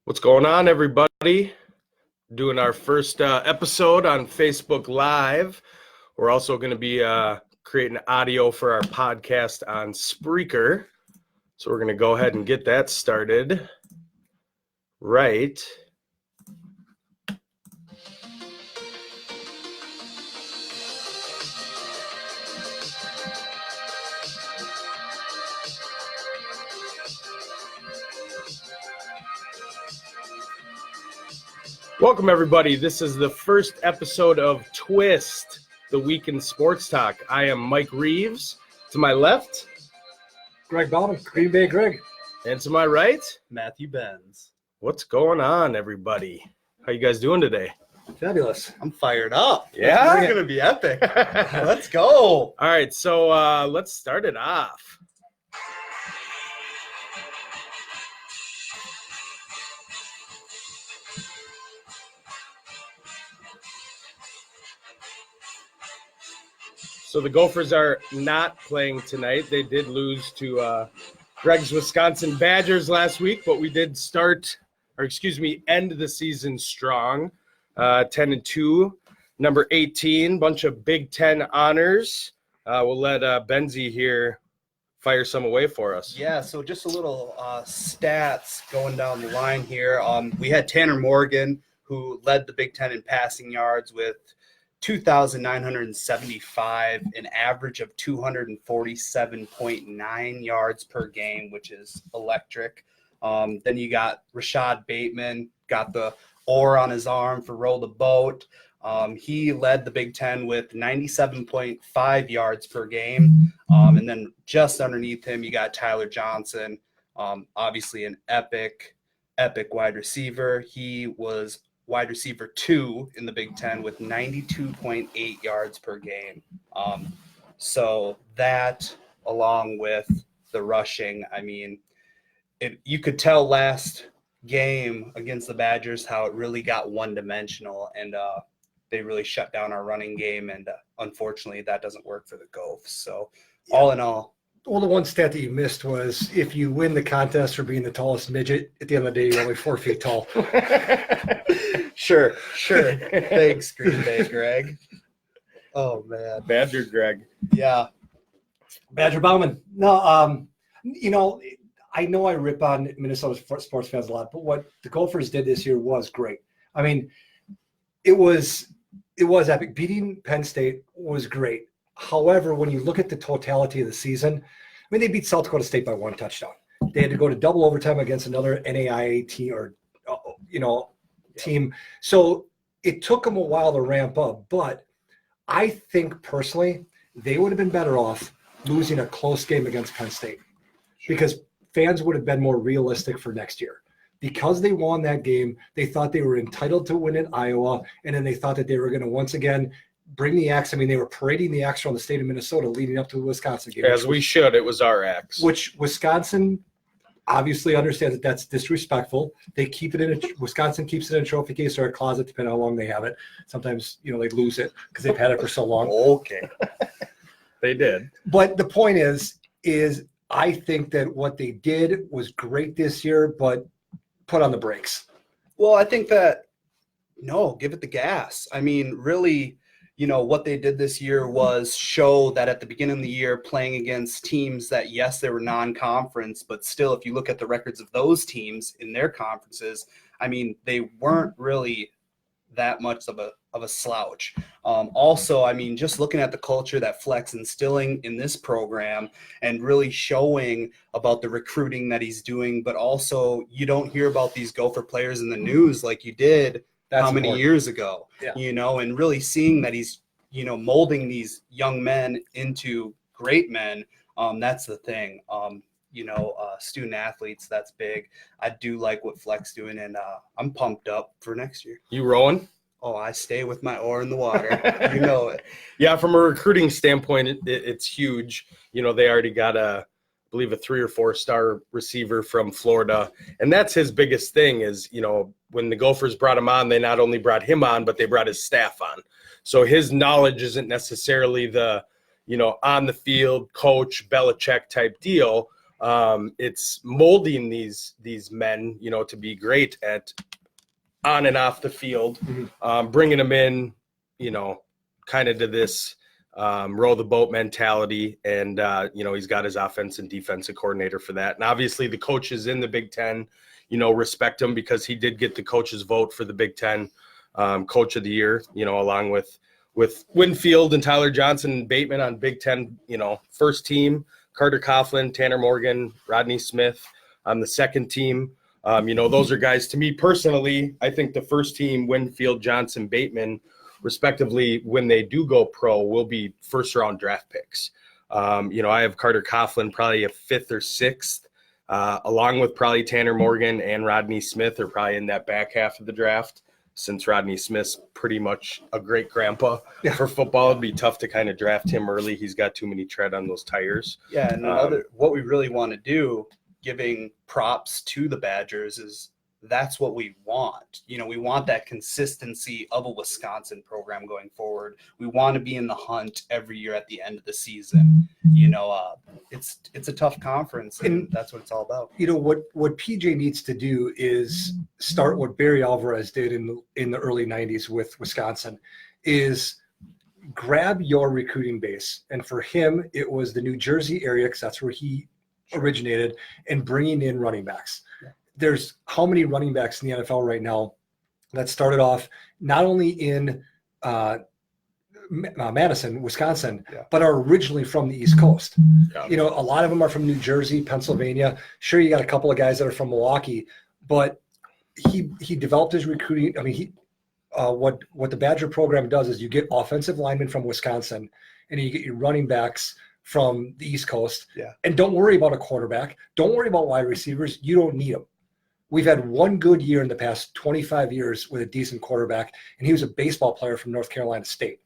What's going on, everybody? Doing our first episode on Facebook Live. We're also going to be creating audio for our podcast on Spreaker. So we're going to go ahead and get that started right. Welcome, everybody. This is the first episode of Twist, the Week in Sports Talk. I am Mike Reeves. To my left, Greg Bauman, Green Bay Greg. and to my right, Matthew Benz. what's going on, everybody? How you guys doing today? Fabulous. I'm fired up. Yeah? It's going to be epic. All Let's go. right, so let's start it off. So the Gophers are not playing tonight. They did lose to Greg's Wisconsin Badgers last week, but we did end the season strong, 10-2, number 18, bunch of Big Ten honors. We'll let Benzie here fire some away for us. Yeah, so just a little stats going down the line here. We had Tanner Morgan, who led the Big Ten in passing yards with 2,975, an average of 247.9 yards per game, which is electric. Then you got Rashad Bateman, got the oar on his arm for row the boat. He led the Big Ten with 97.5 yards per game. And then just underneath him, you got Tyler Johnson, obviously an epic wide receiver. He was wide receiver 2 in the Big Ten with 92.8 yards per game. So that, along with the rushing, I mean, you could tell last game against the Badgers how it really got one-dimensional, and they really shut down our running game, and unfortunately that doesn't work for the Gophers. So all in all, Well, the one stat that you missed was if you win the contest for being the tallest midget, at the end of the day, you're only 4 feet tall. Sure. Thanks, Green Bay Greg. Oh, man. Badger Greg. Yeah. Badger Bauman. No, I know I rip on Minnesota sports fans a lot, but what the Gophers did this year was great. I mean, it was epic. Beating Penn State was great. However, when you look at the totality of the season, I mean, they beat South Dakota State by 1 touchdown. They had to go to double overtime against another NAIA team team. So it took them a while to ramp up. But I think personally, they would have been better off losing a close game against Penn State because fans would have been more realistic for next year. Because they won that game, they thought they were entitled to win in Iowa, and then they thought that they were going to once again bring the axe. I mean, they were parading the axe around the state of Minnesota leading up to the Wisconsin game. As we should. It was our axe. Which Wisconsin obviously understands that that's disrespectful. They keep it Wisconsin keeps it in a trophy case or a closet, depending on how long they have it. Sometimes, they lose it because they've had it for so long. Okay. They did. But the point is I think that what they did was great this year, but put on the brakes. Well, I think that, give it the gas. I mean, really, what they did this year was show that at the beginning of the year, playing against teams that, yes, they were non-conference, but still, if you look at the records of those teams in their conferences, I mean, they weren't really that much of a slouch. Also, I mean, just looking at the culture that Fleck's instilling in this program and really showing about the recruiting that he's doing, but also you don't hear about these Gopher players in the news like you did how many years ago, and really seeing that he's, molding these young men into great men. That's the thing. Student athletes, that's big. I do like what Fleck's doing, and I'm pumped up for next year. You rowing? Oh, I stay with my oar in the water. You know it. Yeah, from a recruiting standpoint, it's huge. They already got I believe a 3 or 4 star receiver from Florida. And that's his biggest thing is, when the Gophers brought him on, they not only brought him on, but they brought his staff on. So his knowledge isn't necessarily the, on the field coach Belichick type deal, It's molding these men, to be great at on and off the field, bringing them in, kind of to this row the boat mentality. And, he's got his offense and defensive coordinator for that. And obviously the coaches in the Big Ten, respect him because he did get the coach's vote for the Big Ten Coach of the Year, along with Winfield and Tyler Johnson and Bateman on Big Ten, first team, Carter Coughlin, Tanner Morgan, Rodney Smith on the second team. Those are guys, to me personally, I think the first team, Winfield, Johnson, Bateman, respectively, when they do go pro, will be first round draft picks. I have Carter Coughlin probably a fifth or sixth, along with probably Tanner Morgan and Rodney Smith are probably in that back half of the draft. Since Rodney Smith's pretty much a great grandpa for football, it'd be tough to kind of draft him early. He's got too many tread on those tires. Yeah, and what we really want to do, giving props to the Badgers, is that's what we want. We want that consistency of a Wisconsin program going forward. We want to be in the hunt every year at the end of the season. It's a tough conference, and that's what it's all about. What PJ needs to do is start what Barry Alvarez did in the early 90s with Wisconsin, is grab your recruiting base. And for him, it was the New Jersey area, because that's where he originated, and bringing in running backs. There's how many running backs in the NFL right now that started off not only in Madison, Wisconsin, but are originally from the East Coast. A lot of them are from New Jersey, Pennsylvania. Sure, you got a couple of guys that are from Milwaukee, but he developed his recruiting. I mean, what the Badger program does is you get offensive linemen from Wisconsin, and you get your running backs from the East Coast. Yeah. And don't worry about a quarterback. Don't worry about wide receivers. You don't need them. We've had one good year in the past 25 years with a decent quarterback, and he was a baseball player from North Carolina State,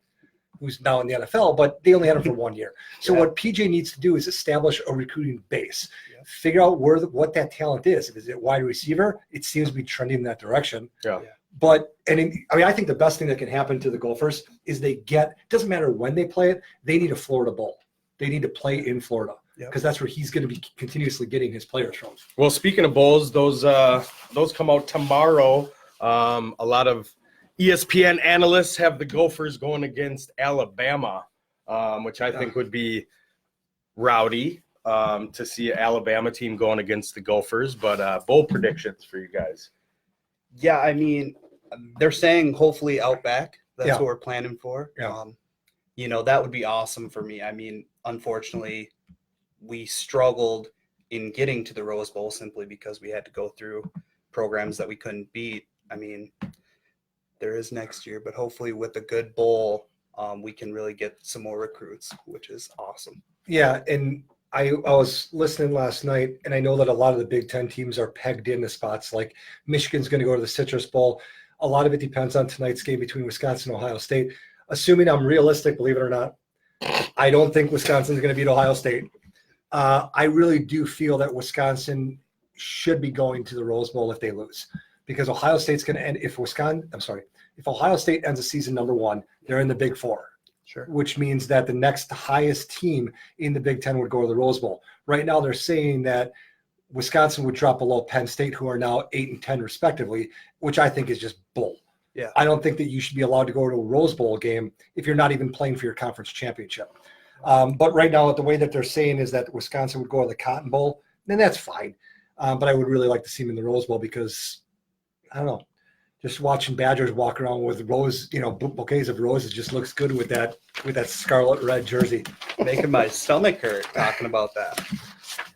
who's now in the NFL, but they only had him for 1 year. So what PJ needs to do is establish a recruiting base, figure out what that talent is. If it's a wide receiver, it seems to be trending in that direction. But I think the best thing that can happen to the Gophers is doesn't matter when they play it, they need a Florida Bowl. They need to play in Florida, because that's where he's going to be continuously getting his players from. Well, speaking of bowls, those come out tomorrow. A lot of ESPN analysts have the Gophers going against Alabama, which I think would be rowdy to see an Alabama team going against the Gophers. But bowl predictions for you guys. Yeah, I mean, they're saying hopefully Outback. That's what we're planning for. That would be awesome for me. I mean, unfortunately, we struggled in getting to the Rose Bowl simply because we had to go through programs that we couldn't beat. I mean, there is next year, but hopefully with a good bowl, we can really get some more recruits, which is awesome. Yeah, and I was listening last night, and I know that a lot of the Big Ten teams are pegged into spots. Like Michigan's going to go to the Citrus Bowl. A lot of it depends on tonight's game between Wisconsin and Ohio State. Assuming I'm realistic, believe it or not, I don't think Wisconsin's going to beat Ohio State. I really do feel that Wisconsin should be going to the Rose Bowl if they lose, because Ohio State's going to end. If Ohio State ends the season number 1, they're in the Big Four. Sure. Which means that the next highest team in the Big Ten would go to the Rose Bowl. Right now, they're saying that Wisconsin would drop below Penn State, who are now 8 and 10 respectively, which I think is just bull. Yeah. I don't think that you should be allowed to go to a Rose Bowl game if you're not even playing for your conference championship. But right now, the way that they're saying is that Wisconsin would go to the Cotton Bowl, then that's fine. But I would really like to see them in the Rose Bowl because, I don't know, just watching Badgers walk around with bouquets of roses just looks good with that scarlet red jersey. Making my stomach hurt talking about that.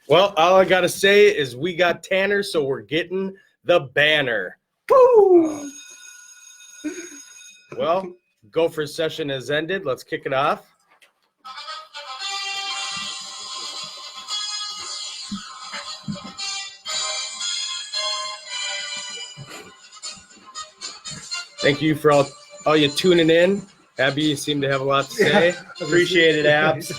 Well, all I got to say is we got Tanner, so we're getting the banner. Woo! Well, Gophers session has ended. Let's kick it off. Thank you for all you tuning in. Abby, you seem to have a lot to say. Appreciate it, Abs.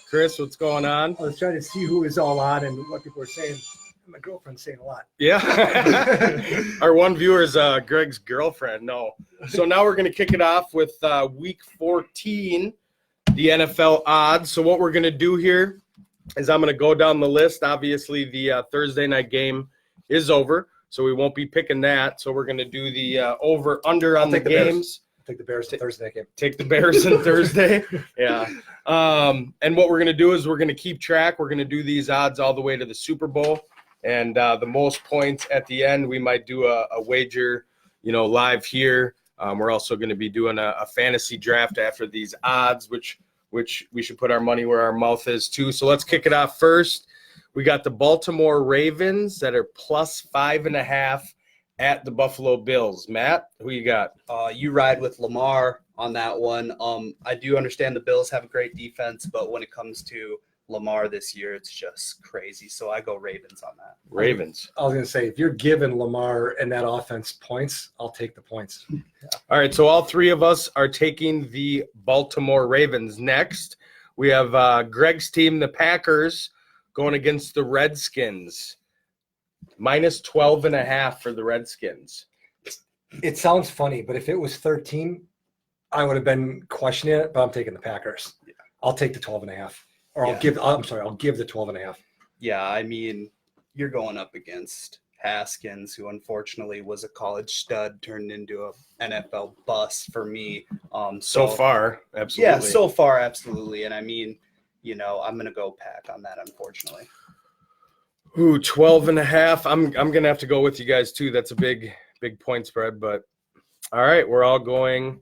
Chris, what's going on? I was trying to see who is all on and what people are saying. My girlfriend's saying a lot. Yeah. Our one viewer is Greg's girlfriend. No. So now we're going to kick it off with week 14, the NFL odds. So what we're going to do here is I'm going to go down the list. Obviously, the Thursday night game is over, so we won't be picking that. So we're going to do the over-under on the take the Bears. games. Take the Bears to Thursday game. Take the Bears on Thursday. Yeah. And what we're going to do is we're going to keep track. We're going to do these odds all the way to the Super Bowl. And the most points at the end, we might do a wager, live here. We're also going to be doing a fantasy draft after these odds, which we should put our money where our mouth is too. So let's kick it off first. We got the Baltimore Ravens that are plus 5.5 at the Buffalo Bills. Matt, who you got? You ride with Lamar on that one. I do understand the Bills have a great defense, but when it comes to Lamar this year, it's just crazy. So I go Ravens on that. Ravens. I was going to say, if you're giving Lamar and that offense points, I'll take the points. All right, so all three of us are taking the Baltimore Ravens. Next, we have Greg's team, the Packers, going against the Redskins. Minus 12.5 for the Redskins. It sounds funny, but if it was 13, I would have been questioning it, but I'm taking the Packers. Yeah. I'll take the 12.5. Or Yeah. I'll give the 12.5. Yeah, I mean, you're going up against Haskins, who unfortunately was a college stud, turned into an NFL bust for me. So far, absolutely. Yeah, so far, absolutely. And I mean, I'm going to go Pack on that, unfortunately. Ooh, 12.5. I'm gonna have to go with you guys too. That's a big point spread, but all right, we're all going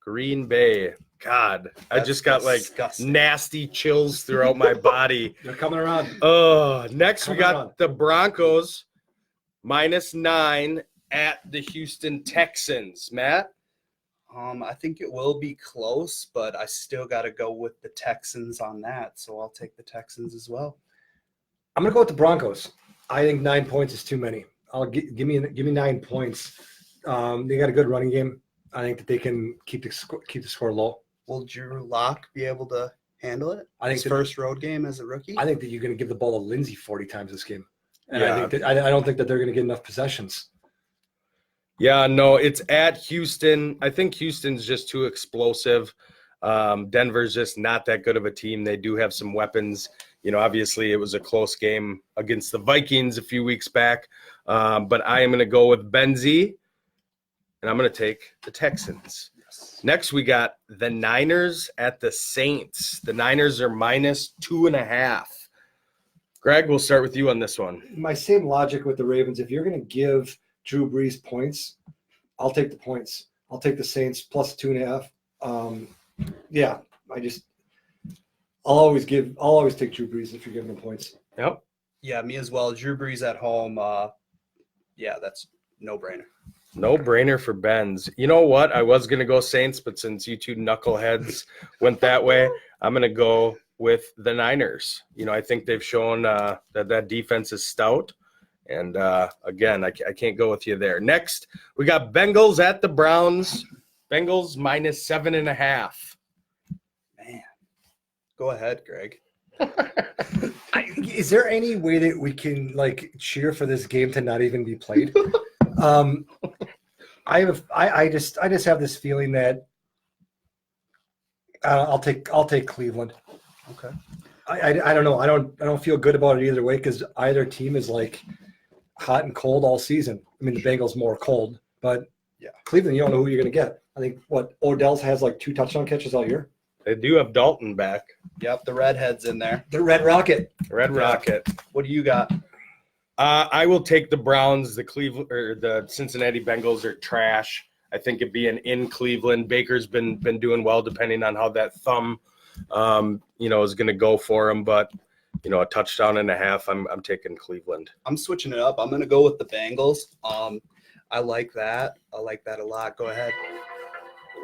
Green Bay. God, I just got disgusting. nasty chills throughout my body. They're coming around. Next we Coming got on. the Broncos minus 9 at the Houston Texans. Matt? I think it will be close, but I still got to go with the Texans on that. So I'll take the Texans as well. I'm going to go with the Broncos. I think 9 points is too many. Give me 9 points. They got a good running game. I think that they can keep the score low. Will Drew Lock be able to handle it? I think His first road game as a rookie? I think that you're going to give the ball to Lindsey 40 times this game. And Yeah. I don't think that they're going to get enough possessions. Yeah, no, it's at Houston. I think Houston's just too explosive. Denver's just not that good of a team. They do have some weapons. Obviously it was a close game against the Vikings a few weeks back. But I am going to go with Benzie, and I'm going to take the Texans. Yes. Next, we got the Niners at the Saints. The Niners are minus 2.5. Greg, we'll start with you on this one. My same logic with the Ravens. If you're going to give Drew Brees points, I'll take the points. I'll take the Saints plus 2.5. I'll always take Drew Brees if you're giving him points. Yep. Yeah, me as well. Drew Brees at home. That's no-brainer. No brainer for Benz. You know what? I was going to go Saints, but since you two knuckleheads went that way, I'm going to go with the Niners. I think they've shown that defense is stout. And again, I can't go with you there. Next, we got Bengals at the Browns. Bengals minus 7.5. Man. Go ahead, Greg. Is there any way that we can cheer for this game to not even be played? I just have this feeling that I'll take Cleveland. Okay. I don't know. I don't feel good about it either way because either team is hot and cold all season. I mean, the Bengals more cold, but yeah, Cleveland, you don't know who you're going to get. I think Odell's has 2 touchdown catches all year. They do have Dalton back. Yep, the Redhead's in there. The Red Rocket. Red Rocket. What do you got? I will take the Browns. The Cincinnati Bengals are trash. I think it being in Cleveland, Baker's been doing well, depending on how that thumb, is going to go for him. But a touchdown and a half. I'm taking Cleveland. I'm switching it up. I'm going to go with the Bengals. I like that. I like that a lot. Go ahead.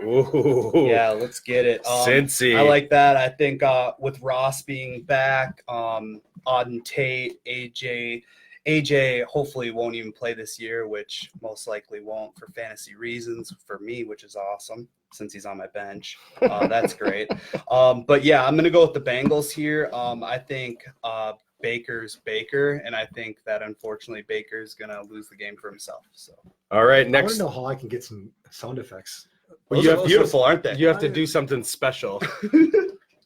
Ooh. Yeah, let's get it. Cincy. I like that. I think with Ross being back, Auden Tate, AJ hopefully won't even play this year, which most likely won't for fantasy reasons for me, which is awesome since he's on my bench. That's great. But yeah, I'm going to go with the Bengals here. I think Baker's Baker, and I think that unfortunately Baker's going to lose the game for himself. So. All right, I next. want to know how I can get some sound effects. Well, Those are beautiful, aren't they? You have to do something special.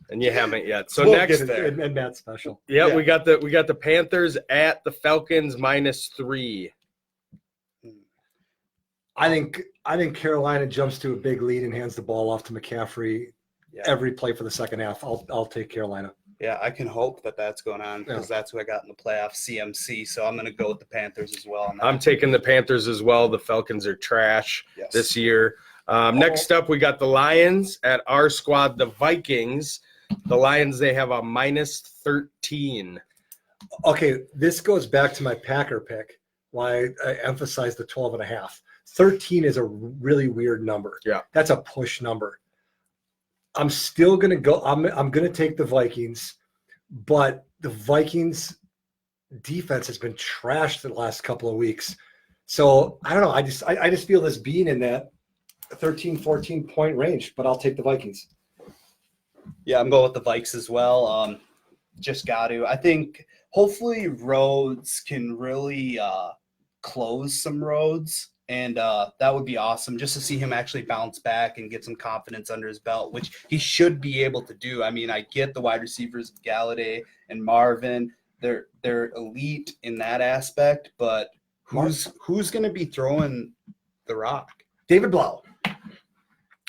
and you haven't yet. So We'll next, get there. And Matt's special. yeah, Yeah. we got the Panthers at the Falcons -3. I think Carolina jumps to a big lead and hands the ball off to McCaffrey Yeah. every play for the second half. I'll take Carolina. Yeah, I can hope that that's going on because that's who I got in the playoffs, CMC. So I'm going to go with the Panthers as well. On that. I'm taking the Panthers as well. The Falcons are trash Yes. this year. Next up, we got the Lions at our squad, the Vikings. The Lions, they have a -13. Okay, this goes back to my Packer pick, why I emphasize the 12.5. 13 is a really weird number. Yeah. That's a push number. I'm still going to go. I'm going to take the Vikings, but the Vikings defense has been trashed the last couple of weeks. So I don't know. I just feel this being in that 13, 14 point range, but I'll take the Vikings. Yeah, I'm going with the Vikes as well. Just got to. I think hopefully Rhodes can really close some roads. And that would be awesome just to see him actually bounce back and get some confidence under his belt, which he should be able to do. I mean, I get the wide receivers, Galladay and Marvin. They're elite in that aspect, but who's going to be throwing the rock? David Blau.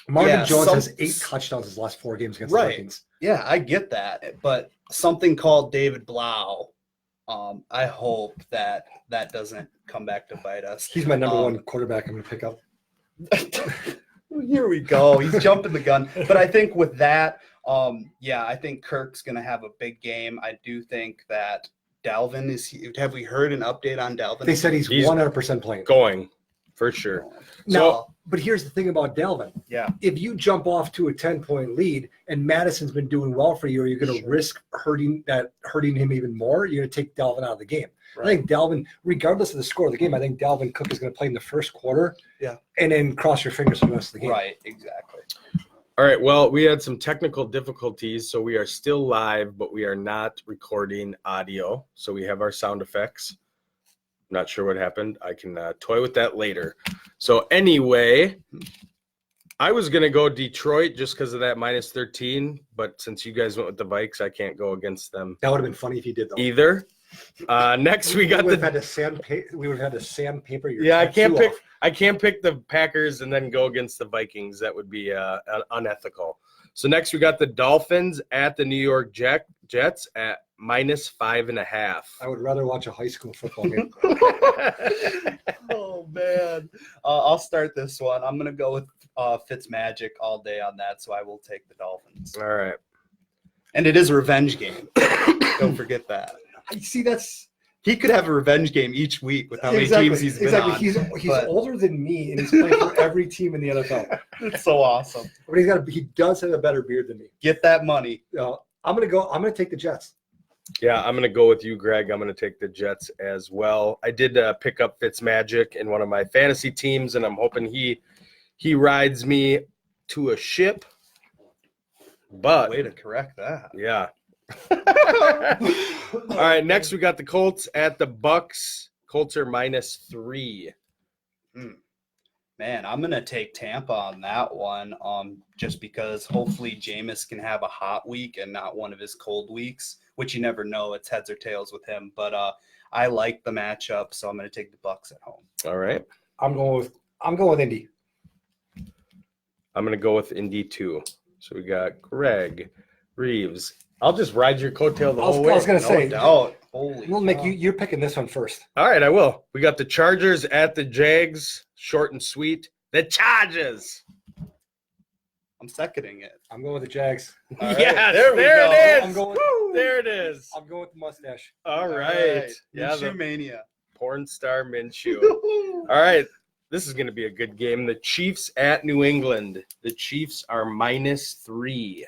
Marvin Yeah, Jones has 8 touchdowns his last 4 games against the Right. Vikings. Yeah, I get that, but something called David Blau. I hope that doesn't come back to bite us. He's my number one quarterback I'm going to pick up. Here we go. He's jumping the gun. But I think with that, I think Kirk's going to have a big game. I do think that Dalvin is. Have we heard an update on Dalvin? They said he's 100% playing. Going, for sure. Now, but here's the thing about Dalvin. Yeah. If you jump off to a 10-point lead and Madison's been doing well for you, are you going to risk hurting him even more? You're going to take Dalvin out of the game. Right. I think Dalvin, regardless of the score of the game, I think Dalvin Cook is going to play in the first quarter. Yeah. And then cross your fingers for the rest of the game. Right, exactly. All right, well, we had some technical difficulties, so we are still live, but we are not recording audio. So we have our sound effects. Not sure what happened. I can toy with that later. So anyway, I was going to go Detroit just because of that -13, but since you guys went with the Vikes, I can't go against them That would have been funny if you did, though. either. Next, we got we would have had to sandpaper your I can't tattoo pick. I can't pick the Packers and then go against the Vikings. That would be unethical. So next, we got the Dolphins at the New York Jets at -5.5. I would rather watch a high school football game. Oh, man. I'll start this one. I'm going to go with Fitzmagic all day on that, so I will take the Dolphins. All right. And it is a revenge game. Don't forget that. See, He could have a revenge game each week with how many teams he's been on. He's but- older than me, and he's playing for every team in the NFL. It's so awesome. But he does have a better beard than me. Get that money. I'm gonna take the Jets. Yeah, I'm going to go with you, Greg. I'm going to take the Jets as well. I did pick up Fitzmagic in one of my fantasy teams, and I'm hoping he rides me to a ship. But Way to correct that. yeah. All right, next we got the Colts at the Bucks. Colts are -3. Man, I'm gonna take Tampa on that one. Just because hopefully Jameis can have a hot week and not one of his cold weeks, which you never know. It's heads or tails with him. But I like the matchup, so I'm gonna take the Bucks at home. All right. I'm going with Indy. I'm going to go with Indy too. So we got Greg, Reeves. I'll just ride your coattail the whole way. I was gonna say, doubt. Holy we'll make cow. you're picking this one first. All right, I will. We got the Chargers at the Jags. Short and sweet. The Chargers. I'm seconding it. I'm going with the Jags. All right, Yes, there we there go. it is. I'm going- Woo, there it is. I'm going with the mustache. All right. Yeah, Minshew the mania. porn star Minshew. All right. This is going to be a good game. The Chiefs at New England. The Chiefs are -3.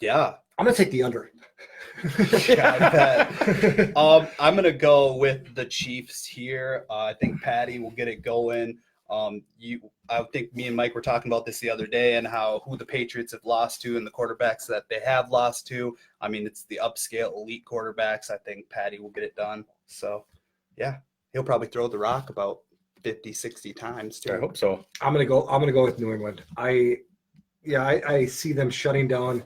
Yeah. I'm gonna take the under. Yeah, I bet. I'm gonna go with the Chiefs here. I think Patty will get it going. I think me and Mike were talking about this the other day and who the Patriots have lost to and the quarterbacks that they have lost to. I mean, it's the upscale elite quarterbacks. I think Patty will get it done. So, yeah, he'll probably throw the rock about 50, 60 times too. I hope so. I'm gonna go with New England. Yeah, I see them shutting down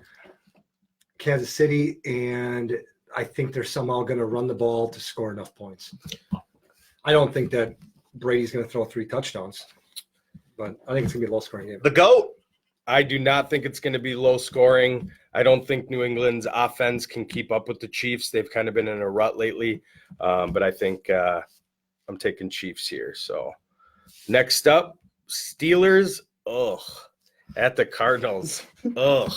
Kansas City, and I think they're somehow going to run the ball to score enough points. I don't think that Brady's going to throw 3 touchdowns, but I think it's going to be a low-scoring game. The GOAT. I do not think it's going to be low scoring. I don't think New England's offense can keep up with the Chiefs. They've kind of been in a rut lately, but I think I'm taking Chiefs here. So next up, Steelers. Ugh, at the Cardinals. Ugh,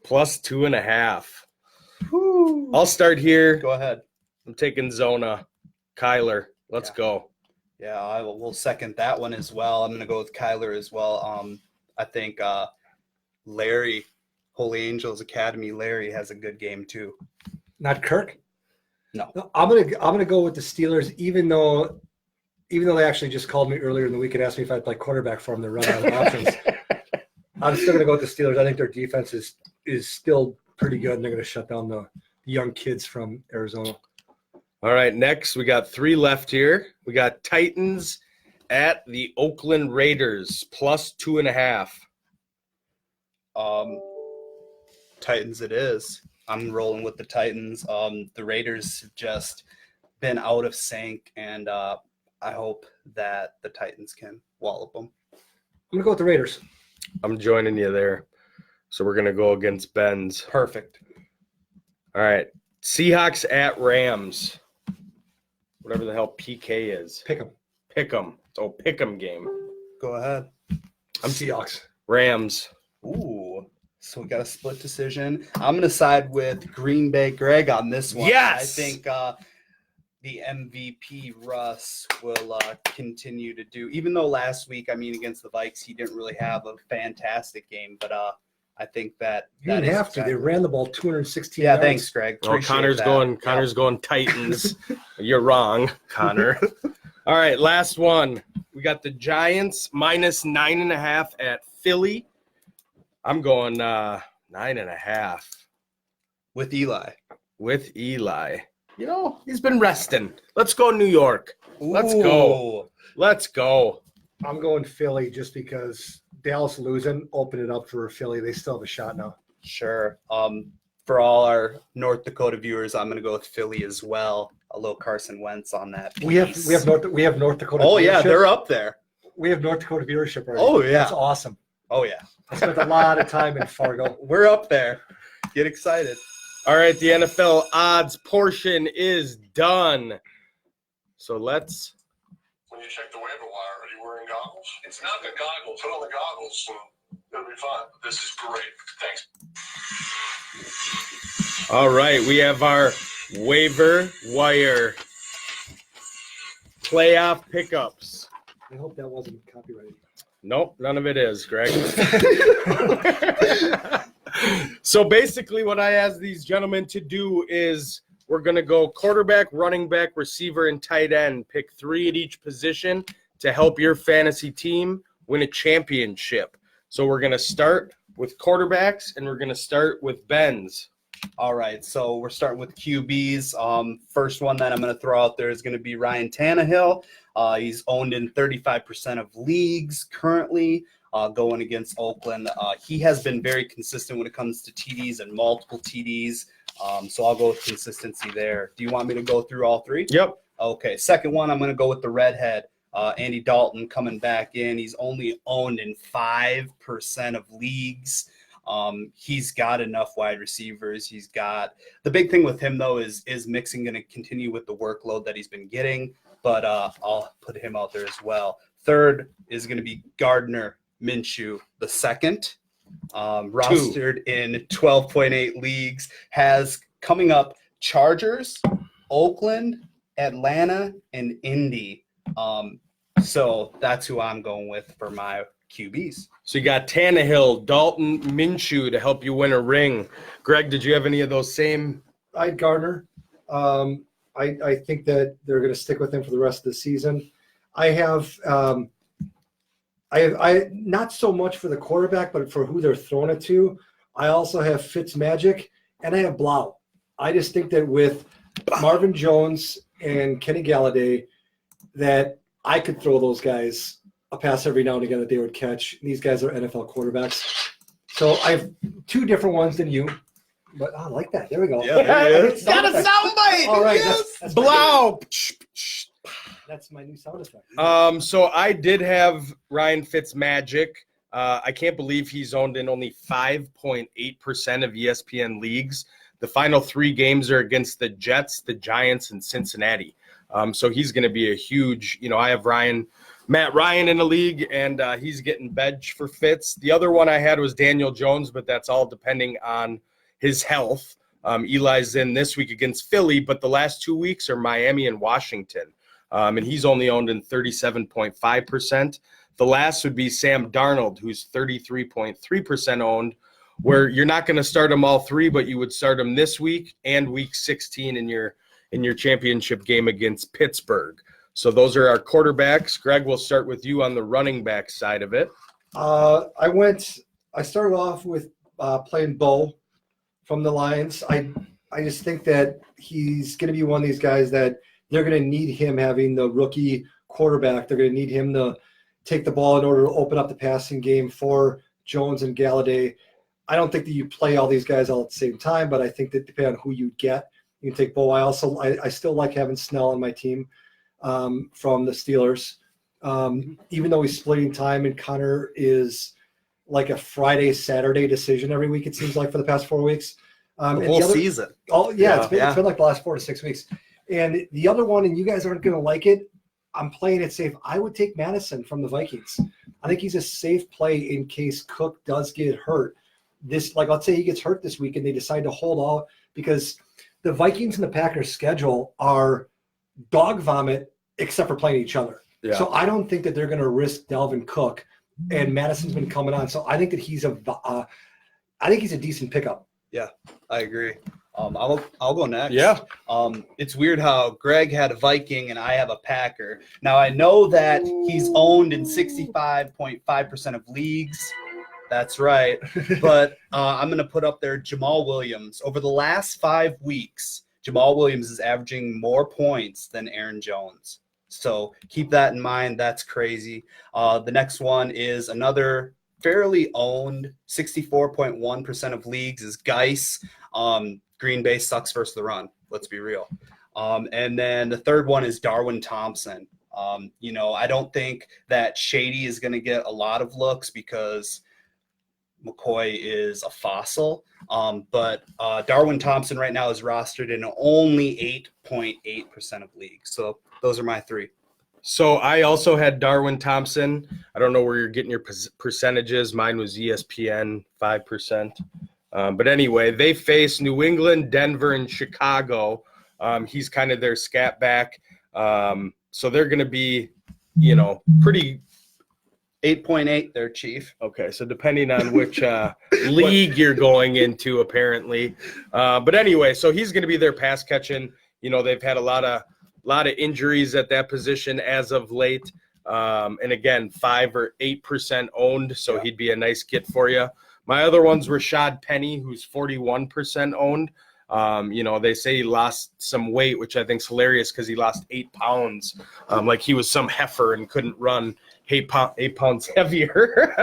+2.5. Whew. I'll start here. Go ahead. I'm taking Zona. Kyler. Let's Yeah. go. Yeah, I will second that one as well. I'm going to go with Kyler as well. I think Larry, Holy Angels Academy, Larry has a good game too. Not Kirk? No. I'm gonna go with the Steelers, even though they actually just called me earlier in the week and asked me if I'd play quarterback for them to run out of options. I'm still gonna go with the Steelers. I think their defense is still pretty good, and they're gonna shut down the young kids from Arizona. All right, next we got 3 left here. We got Titans at the Oakland Raiders, +2.5. Titans it is. I'm rolling with the Titans. The Raiders have just been out of sync, and I hope that the Titans can wallop them. I'm gonna go with the Raiders. I'm joining you there. So we're going to go against Ben's. Perfect. All right, Seahawks at Rams. Whatever the hell PK is. Pick them. Pick 'em. So pick 'em game. Go ahead. I'm Seahawks. Rams. Ooh. So we got a split decision. I'm going to side with Green Bay Greg on this one. Yes! I think the MVP Russ will continue to do, even though last week, against the Vikes, he didn't really have a fantastic game, but I think that You didn't have to. They ran the ball 216 Yeah, yards. thanks, Greg. Oh, Appreciate Connor's that. going Titans. You're wrong, Connor. All right, last one. We got the Giants -9.5 at Philly. I'm going 9.5 With Eli. with Eli. You know, he's been resting. Let's go New York. Let's go. Ooh. Let's go. I'm going Philly just because Dallas losing opened it up for Philly. They still have a shot now. Sure. For all our North Dakota viewers, I'm going to go with Philly as well. A little Carson Wentz on that piece. We have North Dakota. Oh yeah, viewership. they're up there. We have North Dakota viewership already. Oh, yeah. That's awesome. Oh yeah, I spent a lot of time in Fargo. we're up there. Get excited. All right, the NFL odds portion is done. So let's. When you check the waiver wire, are you wearing goggles? It's not the goggles. Put on the goggles and it'll be fine. This is great. Thanks. All right, we have our waiver wire playoff pickups. I hope that wasn't copyrighted. Nope, none of it is, Greg. So basically what I asked these gentlemen to do is we're going to go quarterback, running back, receiver, and tight end. Pick 3 at each position to help your fantasy team win a championship. So we're going to start with quarterbacks, and we're going to start with Ben's. All right, so we're starting with QBs. First one that I'm going to throw out there is going to be Ryan Tannehill. He's owned in 35% of leagues currently, going against Oakland. He has been very consistent when it comes to TDs and multiple TDs, so I'll go with consistency there. Do you want me to go through all 3? Yep. Okay, second one, I'm going to go with the redhead. Andy Dalton coming back in. He's only owned in 5% of leagues. He's got enough wide receivers. He's got the big thing with him though is Mixon going to continue with the workload that he's been getting, but I'll put him out there as well. Third is going to be Gardner Minshew the second, rostered in 12.8 leagues, has coming up Chargers, Oakland, Atlanta, and Indy. So that's who I'm going with for my QBs. So you got Tannehill, Dalton, Minshew to help you win a ring. Greg, did you have any of those same? I had Gardner. I think that they're going to stick with him for the rest of the season. I have not so much for the quarterback, but for who they're throwing it to. I also have Fitzmagic, and I have Blau. I just think that with Marvin Jones and Kenny Galladay, that I could throw those guys a pass every now and again that they would catch. These guys are NFL quarterbacks. So I have two different ones than you, but I like that. There we go. Yeah, there it is. Got a sound bite. All right, Yes. that's Blow. That's my new sound effect. So I did have Ryan Fitzmagic. I can't believe he's owned in only 5.8% of ESPN leagues. The final 3 games are against the Jets, the Giants, and Cincinnati. So he's going to be a huge, I have Matt Ryan in the league, and he's getting bench for Fitz. The other one I had was Daniel Jones, but that's all depending on his health. Eli's in this week against Philly, but the last 2 weeks are Miami and Washington. And he's only owned in 37.5%. The last would be Sam Darnold, who's 33.3% owned, where you're not going to start him all 3, but you would start him this week and week 16 in your championship game against Pittsburgh. So those are our quarterbacks. Greg, we'll start with you on the running back side of it. I started off with playing Bo from the Lions. I just think that he's going to be one of these guys that they're going to need him having the rookie quarterback. They're going to need him to take the ball in order to open up the passing game for Jones and Galladay. I don't think that you play all these guys all at the same time, but I think that depending on who you get, you can take Bo. I still like having Snell on my team from the Steelers. Even though he's splitting time and Connor is like a Friday, Saturday decision every week, it seems like, for the past 4 weeks. The whole season. Oh, yeah, it's been like the last 4 to 6 weeks. And the other one, and you guys aren't going to like it, I'm playing it safe. I would take Madison from the Vikings. I think he's a safe play in case Cook does get hurt. Let's say he gets hurt this week and they decide to hold all, because the Vikings and the Packers schedule are dog vomit except for playing each other. Yeah. So I don't think that they're going to risk Dalvin Cook, and Madison's been coming on. So I think that he's a decent pickup. Yeah, I agree. I'll go next. Yeah. It's weird how Greg had a Viking and I have a Packer. Now I know that he's owned in 65.5% of leagues. That's right. But I'm going to put up there Jamal Williams. Over the last 5 weeks, Jamal Williams is averaging more points than Aaron Jones. So keep that in mind. That's crazy. The next one is another fairly owned 64.1% of leagues is Geis. Green Bay sucks versus the run. Let's be real. And then the third one is Darwin Thompson. I don't think that Shady is going to get a lot of looks because McCoy is a fossil. But Darwin Thompson right now is rostered in only 8.8% of leagues. So those are my 3. So I also had Darwin Thompson. I don't know where you're getting your percentages. Mine was ESPN, 5%. But anyway, they face New England, Denver, and Chicago. He's kind of their scat back. So they're going to be, pretty 8.8 there, Chief. Okay, so depending on which league you're going into, apparently. But anyway, so he's going to be their pass catching. They've had a lot of injuries at that position as of late. And again, 5 or 8% owned, so he'd be a nice get for you. My other one's Rashad Penny, who's 41% owned. They say he lost some weight, which I think is hilarious because he lost 8 pounds. Like he was some heifer and couldn't run 8 pounds heavier.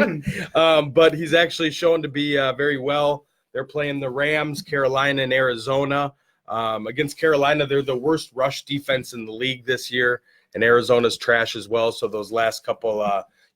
But he's actually shown to be very well. They're playing the Rams, Carolina, and Arizona. Against Carolina, they're the worst rush defense in the league this year, and Arizona's trash as well. So those last couple,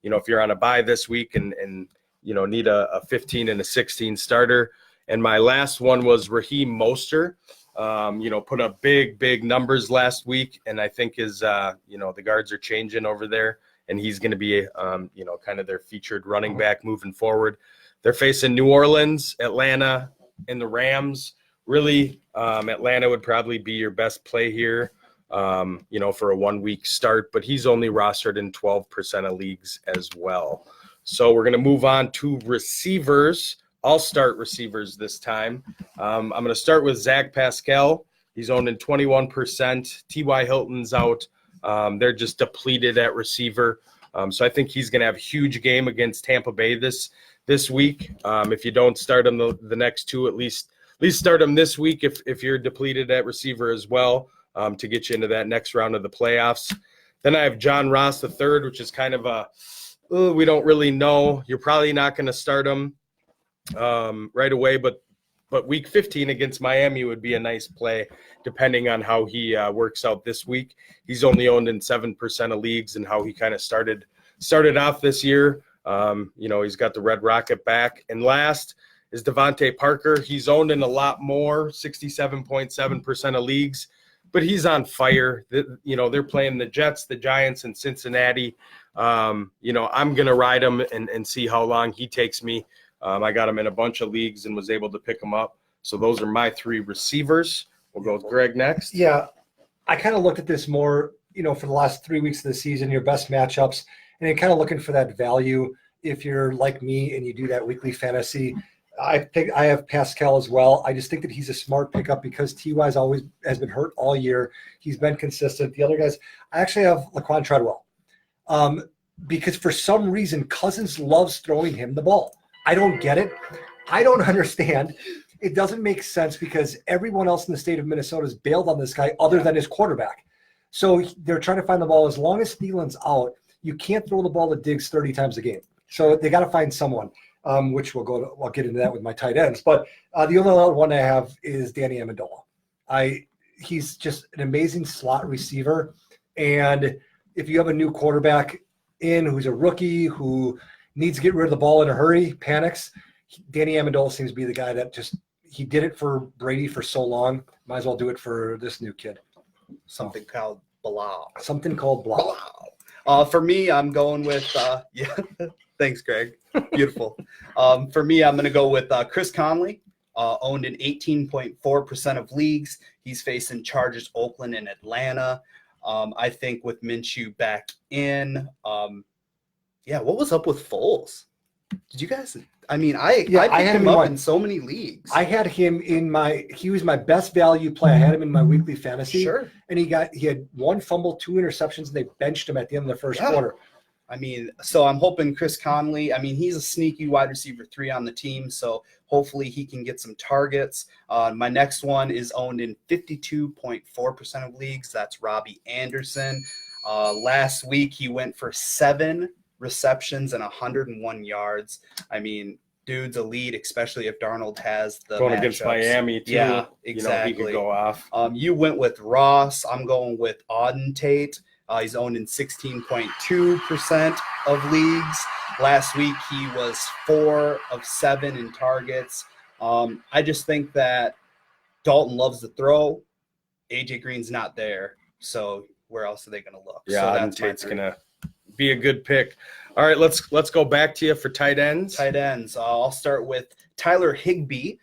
if you're on a bye this week and need a 15 and a 16 starter. And my last one was Raheem Mostert. Put up big numbers last week, and I think the guards are changing over there, and he's going to be, kind of their featured running back moving forward. They're facing New Orleans, Atlanta, and the Rams. Really, Atlanta would probably be your best play here, for a 1-week start, but he's only rostered in 12% of leagues as well. So we're going to move on to receivers. I'll start receivers this time. I'm going to start with Zach Pascal. He's owned in 21%. T.Y. Hilton's out. They're just depleted at receiver. So I think he's going to have a huge game against Tampa Bay this week. If you don't start him the next 2, at least start him this week if you're depleted at receiver as well, to get you into that next round of the playoffs. Then I have John Ross III, which is kind of we don't really know. You're probably not going to start him right away, but week 15 against Miami would be a nice play, depending on how he works out this week. He's only owned in 7% of leagues, and how he kind of started off this year. He's got the Red Rocket back. And last is Devontae Parker. He's owned in a lot more, 67.7% of leagues, but he's on fire. They're playing the Jets, the Giants, and Cincinnati. I'm going to ride him and see how long he takes me. I got him in a bunch of leagues and was able to pick him up. So those are my 3 receivers. We'll go with Greg next. Yeah, I kind of looked at this more, for the last 3 weeks of the season, your best matchups, and you're kind of looking for that value. If you're like me and you do that weekly fantasy, I think I have Pascal as well. I just think that he's a smart pickup because T.Y.'s always has been hurt all year. He's been consistent. The other guys, I actually have Laquan Treadwell because for some reason Cousins loves throwing him the ball. I don't get it. I don't understand. It doesn't make sense because everyone else in the state of Minnesota has bailed on this guy other than his quarterback. So they're trying to find the ball. As long as Thielen's out, you can't throw the ball to Diggs 30 times a game. So they got to find someone, which I'll get into that with my tight ends. But the only other one I have is Danny Amendola. He's just an amazing slot receiver. And if you have a new quarterback who's a rookie who needs to get rid of the ball in a hurry, panics, Danny Amendola seems to be the guy that he did it for Brady for so long. Might as well do it for this new kid. Something called Bilal. Something called Blau. For me, I'm going with thanks, Greg. Beautiful. For me, I'm going to go with Chris Conley, owned in 18.4% of leagues. He's facing Chargers, Oakland, and Atlanta. I think with Minshew back in, what was up with Foles? Did you guys? I mean, I picked him up in so many leagues. I had him he was my best value play. I had him in my weekly fantasy. Sure. And he had 1 fumble, 2 interceptions, and they benched him at the end of the first quarter. I mean, so I'm hoping Chris Conley, he's a sneaky wide receiver 3 on the team, so hopefully he can get some targets. My next one is owned in 52.4% of leagues. That's Robbie Anderson. Last week he went for 7 receptions and 101 yards. I mean, dude's elite, especially if Darnold has the going matchups against Miami too. Yeah, exactly. He could go off. You went with Ross. I'm going with Auden Tate. He's owned in 16.2% of leagues. Last week he was 4 of 7 in targets. I just think that Dalton loves to throw. AJ Green's not there, so where else are they going to look? Yeah, so Auden Tate's going to be a good pick. All right, let's go back to you for tight ends. Tight ends. I'll start with Tyler Higbee.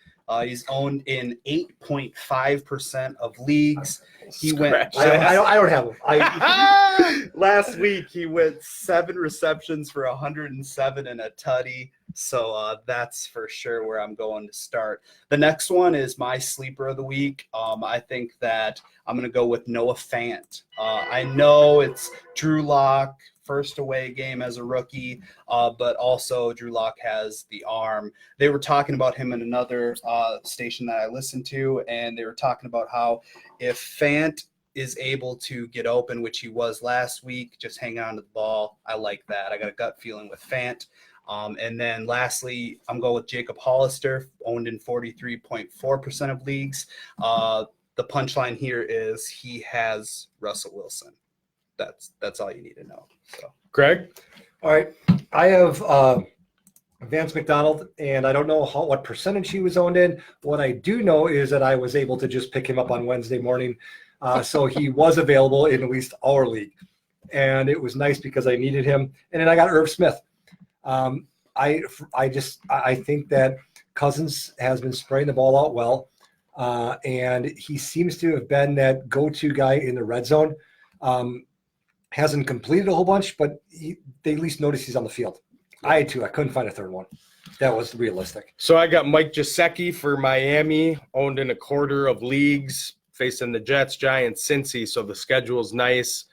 He's owned in 8.5% of leagues. He went. I don't have him. Last week he went 7 receptions for 107 and a tutty. So that's for sure where I'm going to start. The next one is my sleeper of the week. I think that I'm going to go with Noah Fant. I know it's Drew Lock. First away game as a rookie, but also Drew Lock has the arm. They were talking about him in another station that I listened to, and they were talking about how if Fant is able to get open, which he was last week, just hanging on to the ball, I like that. I got a gut feeling with Fant. And then lastly, I'm going with Jacob Hollister, owned in 43.4% of leagues. The punchline here is he has Russell Wilson. That's all you need to know. So, Greg? All right. I have Vance McDonald, and I don't know what percentage he was owned in. What I do know is that I was able to just pick him up on Wednesday morning. So he was available in at least our league. And it was nice because I needed him. And then I got Irv Smith. I think that Cousins has been spraying the ball out well. And he seems to have been that go-to guy in the red zone. Hasn't completed a whole bunch, but they at least notice he's on the field. I had 2. I couldn't find a third one. That was realistic. So I got Mike Gesicki for Miami, owned in a quarter of leagues, facing the Jets, Giants, Cincy. So the schedule's nice.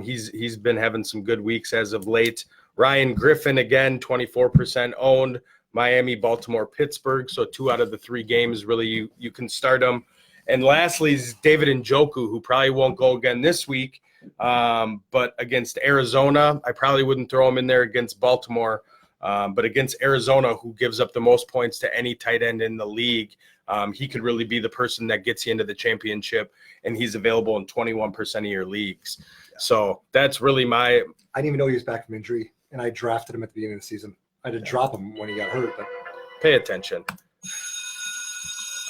He's been having some good weeks as of late. Ryan Griffin, again, 24% owned. Miami, Baltimore, Pittsburgh. So 2 out of the 3 games, really, you can start them. And lastly is David Njoku, who probably won't go again this week. But against Arizona, I probably wouldn't throw him in there against Baltimore. But against Arizona, who gives up the most points to any tight end in the league, he could really be the person that gets you into the championship, and he's available in 21% of your leagues. So that's really I didn't even know he was back from injury, and I drafted him at the beginning of the season. I had to drop him when he got hurt, but pay attention.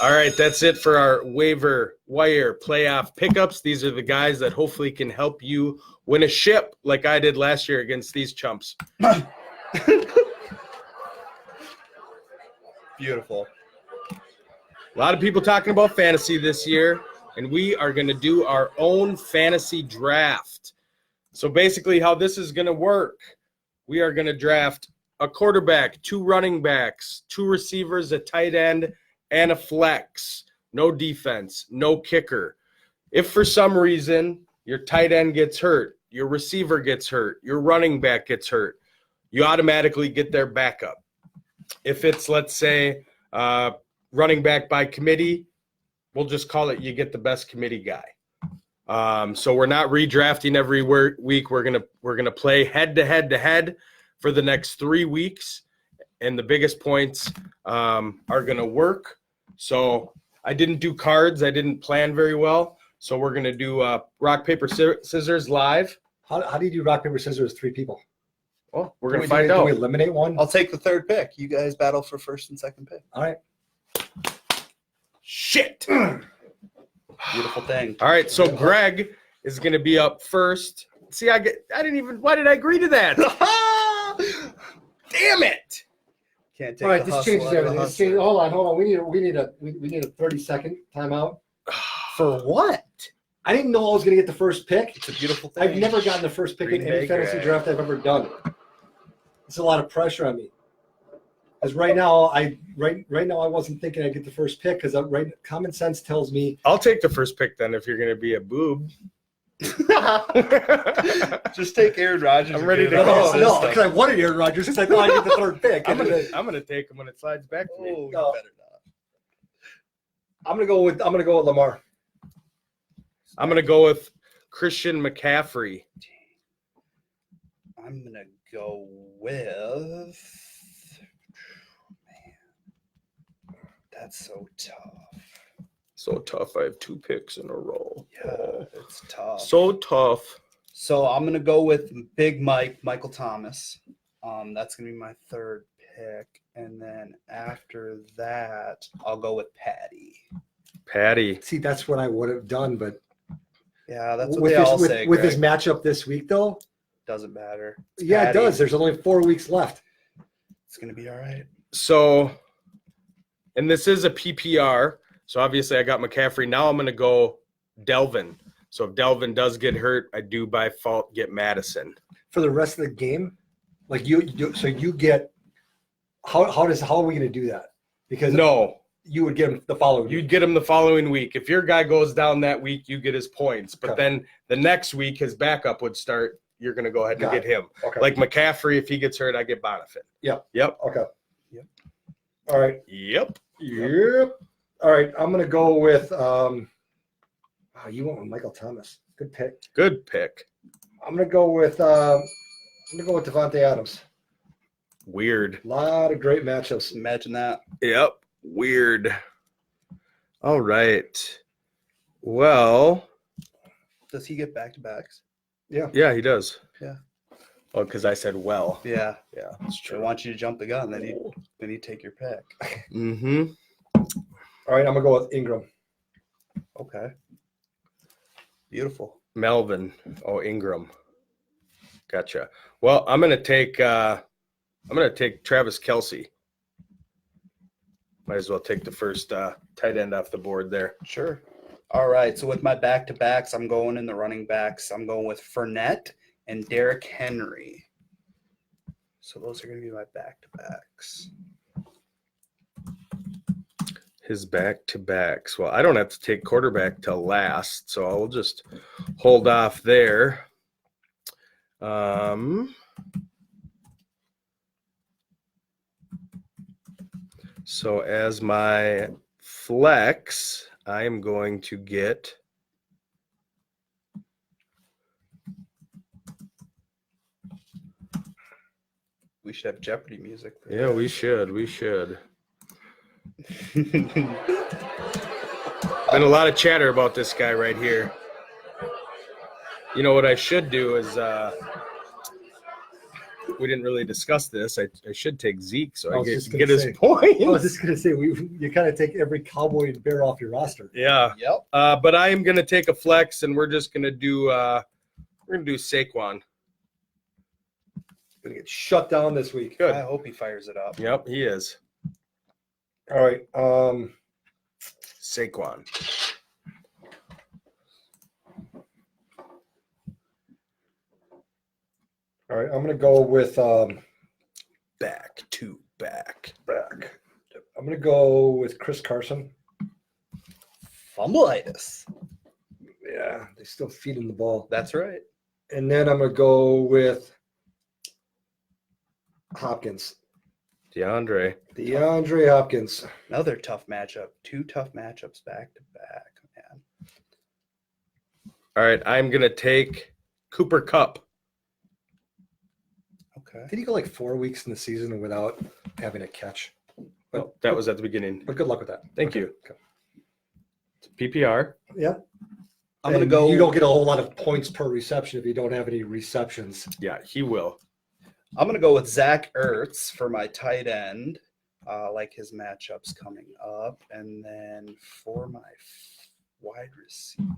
All right, that's it for our waiver wire playoff pickups. These are the guys that hopefully can help you win a ship like I did last year against these chumps. Beautiful. A lot of people talking about fantasy this year, and we are going to do our own fantasy draft. So basically how this is going to work, we are going to draft a quarterback, 2 running backs, 2 receivers, a tight end, and a flex. No defense, no kicker. If for some reason your tight end gets hurt, your receiver gets hurt, your running back gets hurt, you automatically get their backup. If it's, let's say, running back by committee, we'll just call it you get the best committee guy. So we're not redrafting every week. We're gonna play head to head for the next 3 weeks, and the biggest points are gonna work. So I didn't do cards. I didn't plan very well. So we're gonna do rock paper scissors live. how do you do rock, paper, scissors, 3 people? Well, we're Can gonna we find do, out. Can we eliminate one? I'll take the 3rd pick. You guys battle for 1st and 2nd pick. All right. Shit. Beautiful thing. All right, so Greg is going to be up first. See, why did I agree to that? Damn it. Can't take All right, the this hustle changes out of the everything. hustler. Hold on. We need a 30-second timeout. For what? I didn't know I was going to get the first pick. It's a beautiful thing. I've never gotten the first pick Green in any Bay fantasy Greg. draft I've ever done. It's a lot of pressure on me. Because right now I wasn't thinking I'd get the first pick because common sense tells me I'll take the first pick then if you're going to be a boob. Just take Aaron Rodgers. I'm ready and to get it go. out of the no, system. because I wanted Aaron Rodgers because I thought I'd get the third pick. I'm gonna take him when it slides back to me. Oh, you No. better not. I'm gonna go with Lamar. I'm gonna go with Christian McCaffrey. I'm gonna go with. Man, that's so tough. So tough. I have 2 picks in a row. Yeah, it's tough. So tough. So I'm gonna go with Big Michael Thomas. That's gonna be my 3rd pick, and then after that, I'll go with Patty. See, that's what I would have done, but Yeah, that's what with they this all say. with this Greg. matchup this week, though, Doesn't matter. It's yeah, Patty. it does. There's only 4 weeks left. It's gonna be all right. So, and this is a PPR. So obviously I got McCaffrey. Now I'm gonna go Delvin. So if Delvin does get hurt, I do by fault get Madison. For the rest of the game, like you get how are we going to do that? Because No, you would get him the following. you'd get him the following week. If your guy goes down that week, you get his points. But Okay. then the next week, his backup would start. You're going to go ahead and Got get him. Okay. Like McCaffrey, if he gets hurt, I get Bonifant. Yep. Yep. Okay. Yep. All right. Yep. Yep. All right. I'm going to go with you went with Michael Thomas. Good pick. Good pick. I'm going to go with Devontae Adams. Weird. A lot of great matchups. Imagine that. Yep. Weird. All right. Well, Does he get back-to-backs? yeah, he does. Yeah. Oh, because I said well. Yeah. Yeah, that's I true. want you to jump the gun. Then you take your pick. Mm-hmm. All right. I'm going to go with Ingram. Okay. Beautiful. Melvin. Oh, Ingram. Gotcha. Well, I'm gonna take Travis Kelce. Might as well take the first tight end off the board there. Sure. All right. So with my back-to-backs, I'm going in the running backs. I'm going with Fournette and Derrick Henry. So those are going to be my back-to-backs. His back-to-backs. Well, I don't have to take quarterback till last, so I'll just hold off there. So as my flex, I am going to get We should have Jeopardy music. For Yeah, we should. We should. Been a lot of chatter about this guy right here. You know what I should do is we didn't really discuss this. I should take Zeke so I was just gonna get his say. point. I was just gonna say you kind of take every Cowboy and Bear off your roster. Yeah. Yep. But I am gonna take a flex, and we're just gonna do Saquon. Gonna get shut down this week. Good. I hope he fires it up. Yep, he is. All right. Saquon. All right. I'm gonna go with Back to back. back. I'm gonna go with Chris Carson. Fumbleitis. Yeah, they still feed him the ball. That's right. And then I'm gonna go with Hopkins. DeAndre Hopkins. Another tough matchup. 2 tough matchups back to back, man. All right, I'm gonna take Cooper Kupp. Okay. Did he go like 4 weeks in the season without having a catch? Oh, that was at the beginning. But good luck with that. Thank you. PPR. Yeah. I'm going to And go. You don't get a whole lot of points per reception if you don't have any receptions. Yeah, he will. I'm going to go with Zach Ertz for my tight end. Like his matchups coming up. And then for my wide receiver.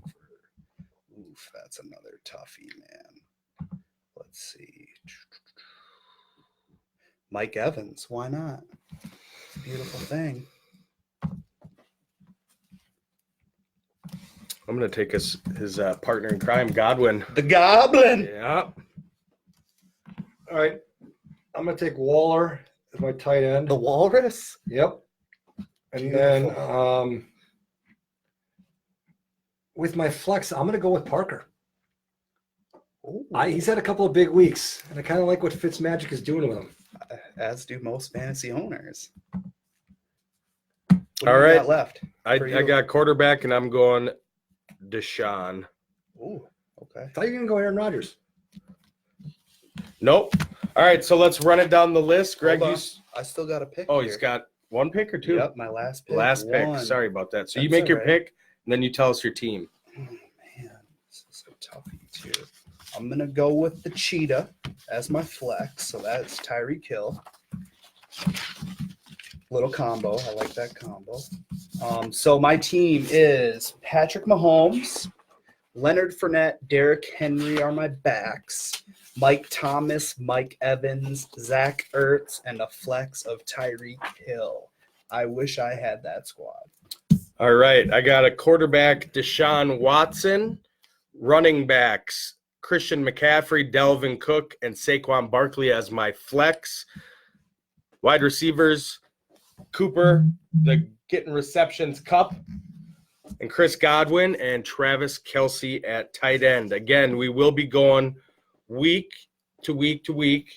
Oof, that's another toughie, man. Let's see. Mike Evans. Why not? It's a beautiful thing. I'm gonna take his partner in crime, Godwin. The Goblin. Yeah. All right. I'm going to take Waller as my tight end. The Walrus. Yep. And then with my flex, I'm going to go with Parker. Ooh. He's had a couple of big weeks, and I kind of like what Fitzmagic is doing with him. As do most fantasy owners. All What do you right. got left. I For you. got quarterback, and I'm going Deshaun. Ooh, okay. I thought you were going to go Aaron Rodgers. Nope. All right, so let's run it down the list. Greg, Hold you. on. I still got a pick. Oh, here. he's got one pick or two? Yep, my last pick. Last pick. One. Sorry about that. So you That's make your all right. pick, and then you tell us your team. Oh, man, this is a toughie too. I'm gonna go with the Cheetah as my flex, so that's Tyreek Hill. Little combo. I like that combo. So my team is Patrick Mahomes, Leonard Fournette, Derrick Henry are my backs. Mike Thomas, Mike Evans, Zach Ertz, and a flex of Tyreek Hill. I wish I had that squad. All right, I got a quarterback, Deshaun Watson, running backs, Christian McCaffrey, Delvin Cook, and Saquon Barkley as my flex. Wide receivers, Cooper, the getting receptions Cup, and Chris Godwin, and Travis Kelce at tight end. Again, we will be going week to week to week,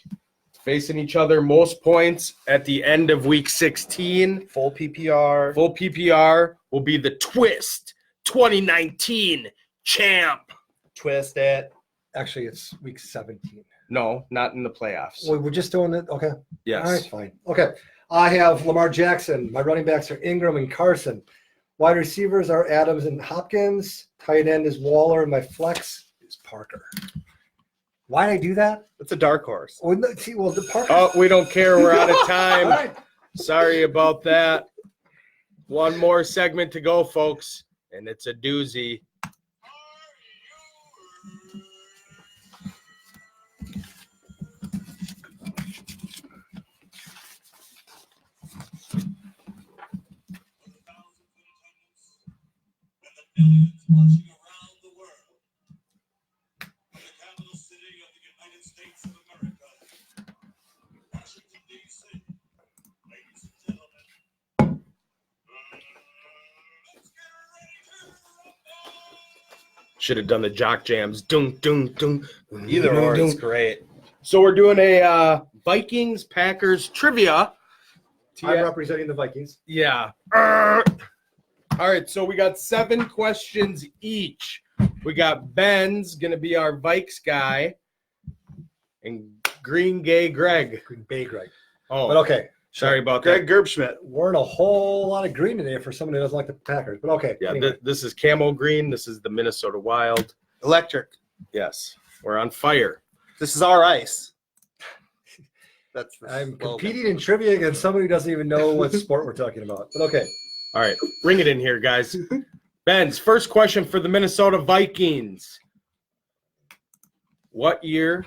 facing each other most points at the end of week 16. Full PPR. Full PPR will be the Twist 2019 champ. Twist it. Actually, it's week 17. No, not in the playoffs. Well, we're just doing it. Okay. Yes. All right, fine. Okay. I have Lamar Jackson. My running backs are Ingram and Carson. Wide receivers are Adams and Hopkins. Tight end is Waller, and my flex is Parker. Why did I do that? It's a dark horse. Well, no, see, well, the Parker. Oh, we don't care. We're out of All time. right. Sorry about that. One more segment to go, folks, and it's a doozy. Millions watching around the world. In the capital city of the United States of America, Washington, D.C. Ladies and gentlemen, let's get ready to rumble! Should have done the jock jams. Dun, dun, dun. Either or dun. is great. So we're doing a Vikings Packers trivia. I'm representing the Vikings. Yeah. All right, so we got 7 questions each. We got Ben's going to be our Vikes guy, and Green Gay Greg. Green Bay Greg. Oh, But okay. sorry about Greg Gerbschmidt. Weren't a whole lot of green today for someone who doesn't like the Packers. But okay. that. Yeah, anyway. this is Camo Green. This is the Minnesota Wild. Electric. Yes, we're on fire. This is our ice. That's the I'm slogan. competing in trivia against somebody who doesn't even know what sport we're talking about. But okay. All right, bring it in here, guys. Ben's first question for the Minnesota Vikings. What year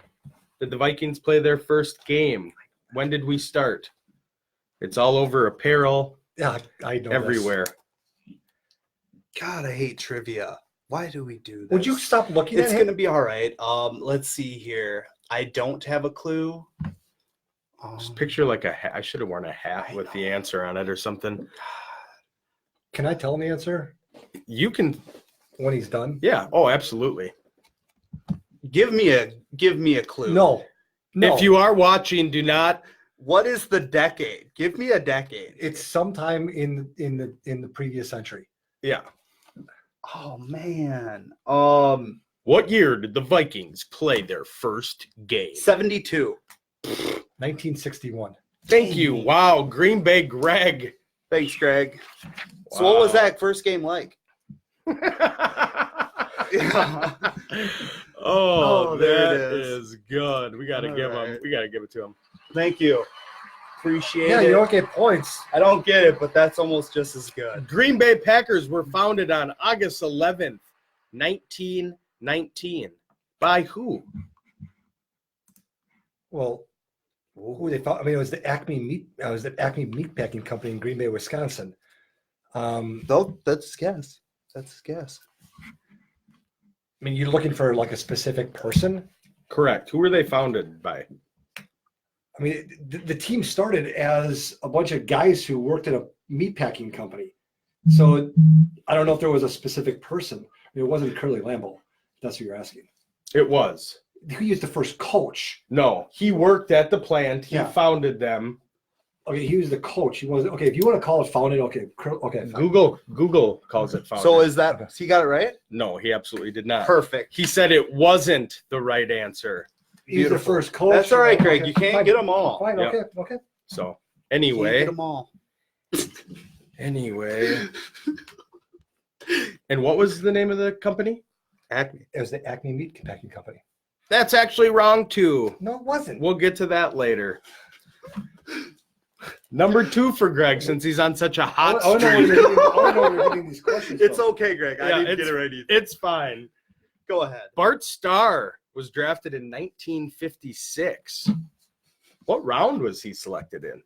did the Vikings play their first game? When did we start? It's all over apparel, Yeah, I know. this. everywhere. God, I hate trivia. Why do we do this? Would you stop looking It's at gonna him? be all right. Let's see here. I don't have a clue. Just picture like a hat. I should have worn a hat I with the know. answer on it or something. Can I tell him the answer You can, when he's done? yeah. Oh, absolutely. Give me a clue. No. No. If you are watching, do not. What is the decade? Give me a decade. It's sometime in the previous century. Yeah. Oh man. What year did the Vikings play their first game? 72. 1961. Thank you. Wow. Green Bay Greg. Thanks, Greg. So what was Wow. that first game like? Yeah. Oh, there it that is. is good. We gotta All give him. right. We gotta give it to him. Thank you. Appreciate Yeah, it. you don't get points. I don't get it, but that's almost just as good. Green Bay Packers were founded on August 11th, 1919. By who? Well, who they found? I mean, it was the Acme Meat Packing Company in Green Bay, Wisconsin. Though that's guess. That's a guess. I mean, you're looking for like a specific person. Correct. Who were they founded by? I mean, the team started as a bunch of guys who worked at a meat packing company. So I don't know if there was a specific person. I mean, it wasn't Curly Lambeau. If that's what you're asking. It was. Who used the first coach? No, he worked at the plant. He Yeah. founded them. Okay, he was the coach. He was okay. If you want to call it founded, okay, okay. Fine. Google calls it founded. So is that he got it right? No, he absolutely did not. Perfect. He said it wasn't the right answer. He's the Beautiful. first coach. That's all right, Okay, Greg. You can't fine, get them all. Fine. Yep. Okay. Okay. So Can't anyway, get them all. anyway. And what was the name of the company? Acme. It was the Acme Meat Packing Company. That's actually wrong too. No, it wasn't. We'll get to that later. Number 2 for Greg, since he's on such a hot I don't know where streak. you're getting these questions It's from. okay, Greg. Yeah, I didn't it's- get it right either. It's fine. Go ahead. Bart Starr was drafted in 1956. What round was he selected in?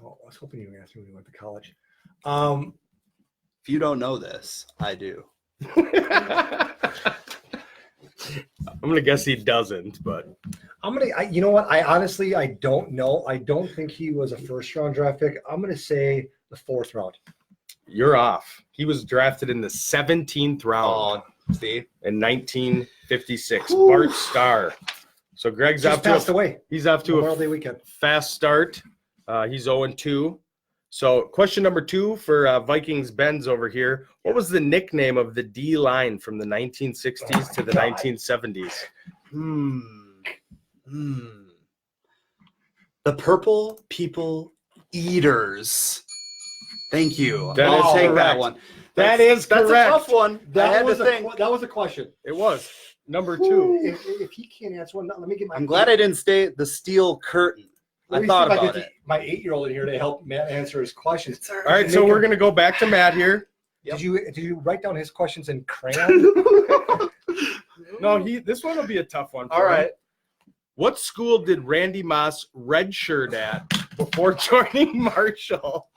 Oh, I was hoping you were going to ask me when you went to college. If you don't know this, I do. I'm gonna guess he doesn't, but You know what? I don't know. I don't think he was a first round draft pick. I'm gonna say the 4th round. you're off. He was drafted in the 17th round See? in 1956. Whew. Bart Starr. So Greg's Just off to passed away. he's off to Memorial a Day weekend. fast start. He's 0-2. So question number 2 for Vikings Benz over here. What was the nickname of the D line from the 1960s to the God. 1970s? The Purple People Eaters. Thank you. That I'll is take that correct. one. That is That's correct. a tough one. I had to think. That was a question. It was number 2. If he can't answer one, let me get my. I'm glad I didn't state the steel curtain. Let I me thought see if about get it. my 8-year-old in here to help Matt answer his questions. All right, so we're gonna go back to Matt here. Yep. Did you write down his questions in crayon? No, this one will be a tough one. For All him. right. What school did Randy Moss redshirt at before joining Marshall?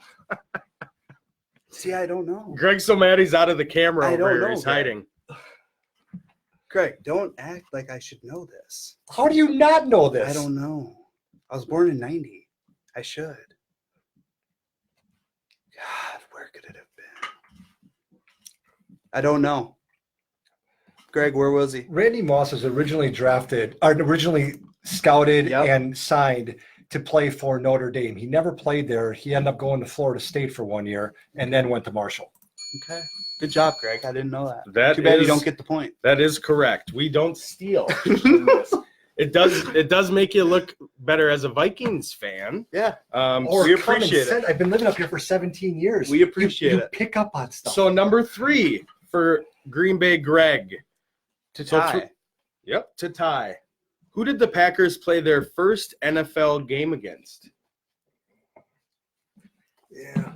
See, I don't know. Greg's so mad he's out of the camera I over don't here. know, He's Greg. hiding. Greg, don't act like I should know this. How do you not know this? I don't know. I was born in 90. I should. God, where could it have been? I don't know. Greg, where was he? Randy Moss was originally scouted Yep. and signed to play for Notre Dame. He never played there. He ended up going to Florida State for 1 year and then went to Marshall. Okay. Good job, Greg. I didn't know that. That Too bad you is- don't get the point. That is correct. We don't steal. in this. It does make you look better as a Vikings fan. Yeah. Or we common appreciate it. sense. I've been living up here for 17 years. We appreciate you it. pick up on stuff. So number 3 for Green Bay Greg. To So tie. Yep, to tie. Who did the Packers play their first NFL game against? yeah.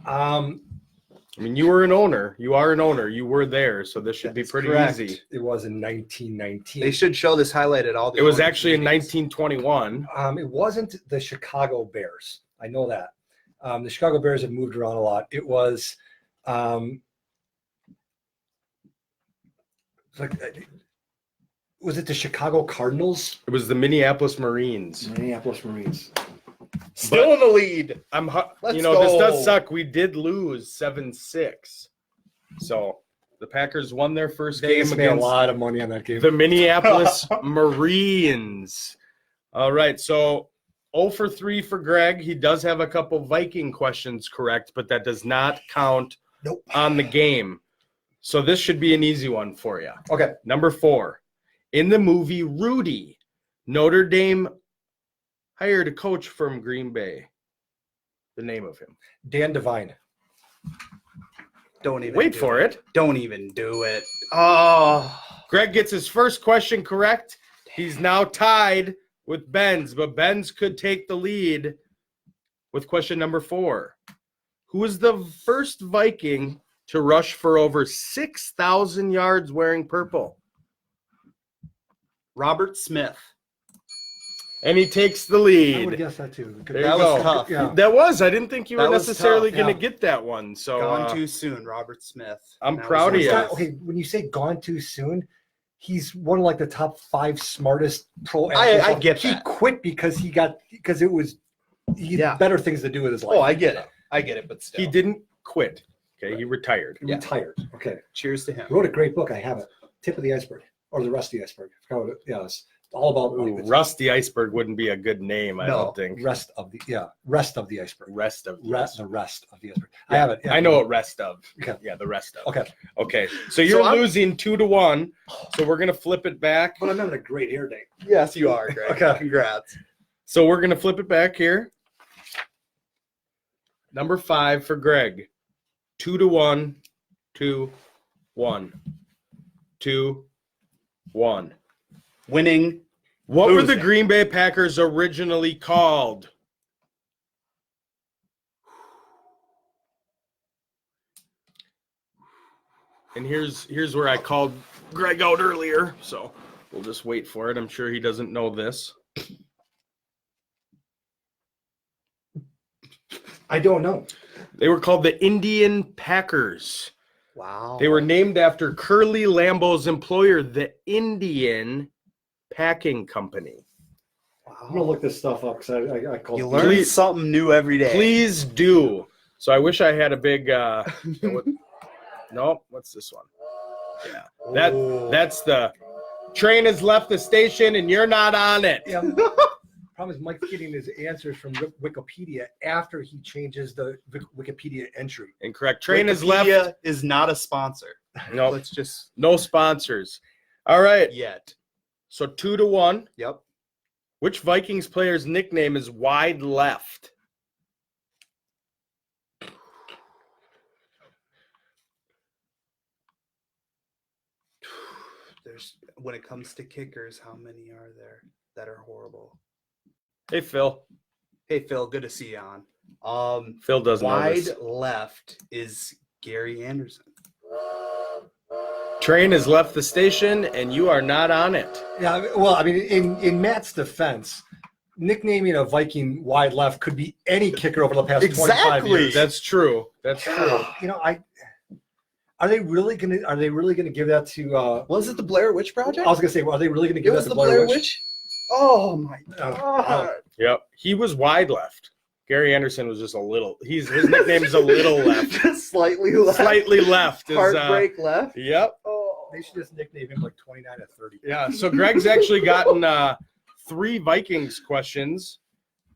I mean, you were an owner. You are an owner. You were there, so this should be That's pretty correct. easy. It was in 1919. They should show this highlight at all the It was owners' actually in meetings. 1921. It wasn't the Chicago Bears. I know that. The Chicago Bears have moved around a lot. It was was it the Chicago Cardinals? It was the Minneapolis Marines. Minneapolis Marines. Still in the lead. Let's This does go. suck. We did lose 7-6. So the Packers won their first Vegas game made a against lot of money on that game. the Minneapolis Marines. All right, so 0 for 3 for Greg. He does have a couple Viking questions correct, but that does not count Nope. on the game. So this should be an easy one for you. Okay. Number 4. In the movie Rudy, Notre Dame hired a coach from Green Bay. The name of him. Dan Devine. Don't even Wait do for it. Don't even do it. Oh. Greg gets his first question correct. He's now tied with Benz, but Benz could take the lead with question number 4. Who is the first Viking to rush for over 6,000 yards wearing purple? Robert Smith. And he takes the I would lead. guess that too. There That you was go. tough. Yeah. That was. I didn't think you were That was necessarily tough, going to yeah. get that one. So Gone too soon, Robert Smith. I'm That was proud of his you. last- Okay, when you say gone too soon, he's one of like the top 5 smartest pro I athletes. get He that. quit because he Yeah. had better things to do with his life. Oh, I get it. I get it, but still. he didn't quit. Okay, he retired. He retired. Okay. Cheers to him. Wrote a great book. I have it. Tip of the iceberg, or the rest of the iceberg. I forgot what it- Yeah, it's all about Ooh, like, Rusty Iceberg wouldn't be a good name, I No, don't think. rest of the rest of the iceberg. Rest of The rest of the iceberg. I Yeah, have it. Yeah. I know what rest of. Okay. Yeah, the rest of. Okay. Okay. So you're I'm- losing 2-1. So we're gonna flip it back. But I'm having a great hair day. Yes, you are, Greg. Okay. Congrats. So we're gonna flip it back here. Number 5 for Greg. 2-1. 2-1. 2-1. Winning. What were the Losing. Green Bay Packers originally called? And here's where I called Greg out earlier, so we'll just wait for it. I'm sure he doesn't know this. I don't know. They were called the Indian Packers. Wow. They were named after Curly Lambeau's employer, the Indian Packing Company. I'm gonna look this stuff up because I called. You learn Please- something new every day. Please do. So I wish I had a big no, what's this one? Yeah. Ooh. That's the train has left the station and you're not on it. Yeah. Problem is Mike's getting his answers from Wikipedia after he changes the Wikipedia entry. Incorrect. Train has left. Wikipedia is not a sponsor. No, Let's just no sponsors. All right. yet. So 2-1. Yep. Which Vikings player's nickname is Wide Left? There's when it comes to kickers, how many are there that are horrible? Hey, Phil. Hey Phil, good to see you on. Phil doesn't know Wide this. left is Gary Anderson. Train has left the station and you are not on it. Yeah, well, I mean, in Matt's defense, nicknaming a Viking wide left could be any kicker over the past 25 Exactly. years. That's true. That's true. You know, are they really gonna give that to? Was it the Blair Witch Project? I was gonna say, well, are they really gonna It give was that the to Blair Witch. Oh my god! Yep. He was wide left. Gary Anderson was just a little. His nickname is a little left. Just slightly left. Slightly left. Is, Heartbreak left. Yep. Oh. They should just nickname him like 29 or 30. Yeah. So Greg's actually gotten 3 Vikings questions,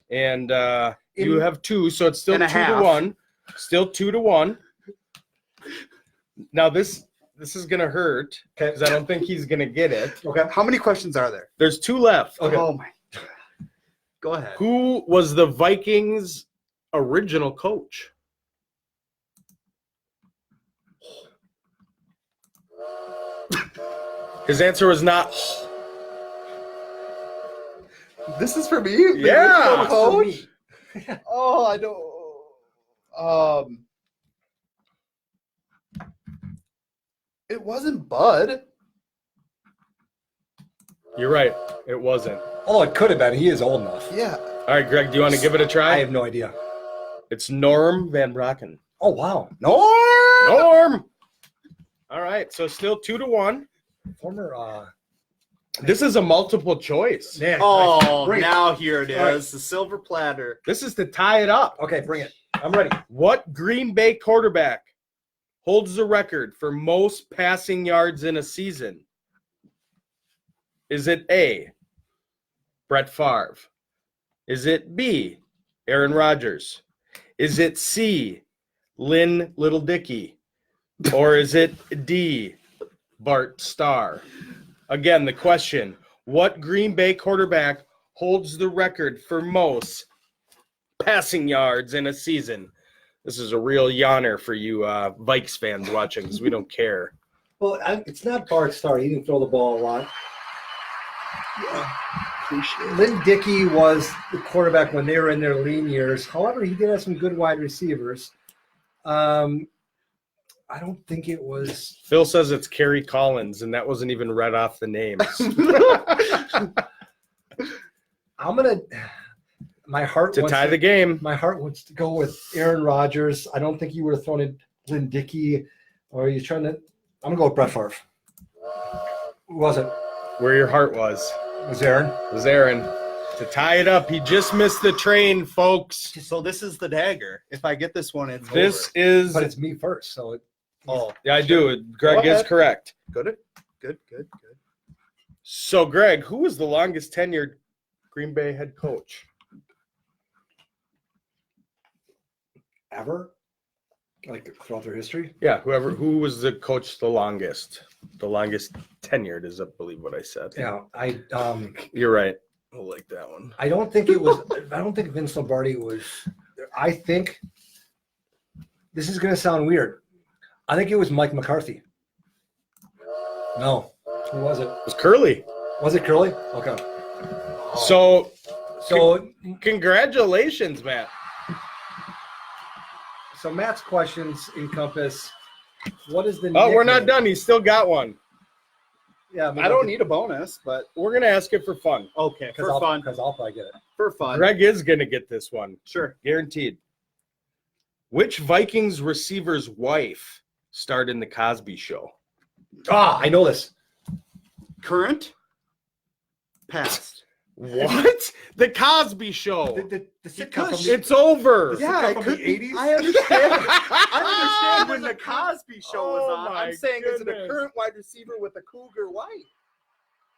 and you have 2, so it's still And a half. 2-1. Still 2-1. Now this this is gonna hurt Okay. because I don't think he's gonna get it. Okay. How many questions are there? There's 2 left. Okay. Oh my. Go ahead. Who was the Vikings' original coach? His answer was not. This is for me? The Yeah. original coach? Oh, I don't. It wasn't Bud. You're right. It wasn't. Oh, it could have been. He is old enough. Yeah. All right, Greg, do you want to give it a I try? have no idea. It's Norm Van Brocken. Oh, wow. Norm. Norm! All right, so still 2-1. Former. This is a multiple choice. Man, Oh, bring it. now here it is. All right. The silver platter. This is to tie it up. Okay, bring it. I'm ready. What Green Bay quarterback holds the record for most passing yards in a season? Is it A, Brett Favre? Is it B, Aaron Rodgers? Is it C, Lynn Little Dicky? Or is it D, Bart Starr? Again, the question, what Green Bay quarterback holds the record for most passing yards in a season? This is a real yawner for you Vikes fans watching because we don't care. Well, it's not Bart Starr. He didn't throw the ball a lot. Lynn Dickey was the quarterback when they were in their lean years. However, he did have some good wide receivers. I don't think it was. Phil says it's Kerry Collins, and that wasn't even read off the names. I'm gonna. My heart To wants tie the game. My heart wants to go with Aaron Rodgers. I don't think you would have thrown in Lynn Dickey, or are you trying to? I'm gonna go with Brett Favre. Who was it? Where your heart was. It was Aaron. It was Aaron. To tie it up, he just missed the train, folks. So this is the dagger. If I get this one, it's This over. is. But it's me first, so it, Oh, Yeah, I do. Greg Go is ahead. correct. good. So, Greg, who was the longest tenured Green Bay head coach? ever, like throughout their history. Yeah, who was the coach the longest? The longest tenured is, I believe, what I said. Yeah, You're right. I like that one. I don't think it was. I don't think Vince Lombardi was. I think this is going to sound weird. I think it was Mike McCarthy. No, who was it? It was Curly. Was it Curly? Okay. So, So, congratulations, Matt. so Matt's questions encompass what is the? Oh, we're not nickname? done. He's still got one. Yeah, I don't need a bonus, but We're going to ask it for fun. okay, because I'll probably get it. For fun. Greg is going to get this one. Sure. Guaranteed. Which Vikings receiver's wife starred in The Cosby Show? Ah, I know this. Current. Past. What? The Cosby Show. The sitcom Because from the, It's over. The sitcom from the 80s? I understand. I understand when the Cosby Show was Oh on. my I'm saying, is it a goodness. current wide receiver with a cougar wife?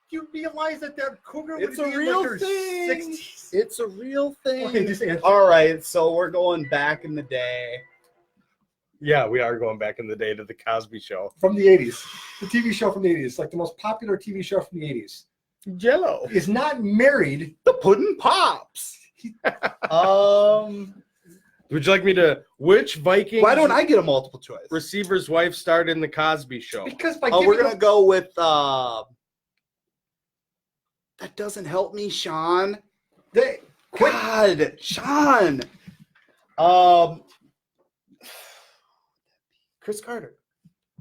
you realize that cougar It's would a be real in like her thing. 60s. It's a real thing. Okay, just answer. All right, so we're going back in the day. Yeah, we are going back in the day to The Cosby Show. From the 80s. The TV show from the 80s. Like the most popular TV show from the 80s. Jello. Is not married. The Puddin' Pops. Would you like me to? Which Vikings Why don't I get a multiple choice? receiver's wife starred in The Cosby Show? Because by Oh, giving we're gonna them- go with. That doesn't help me, Sean. they quit. God, Sean. Chris Carter.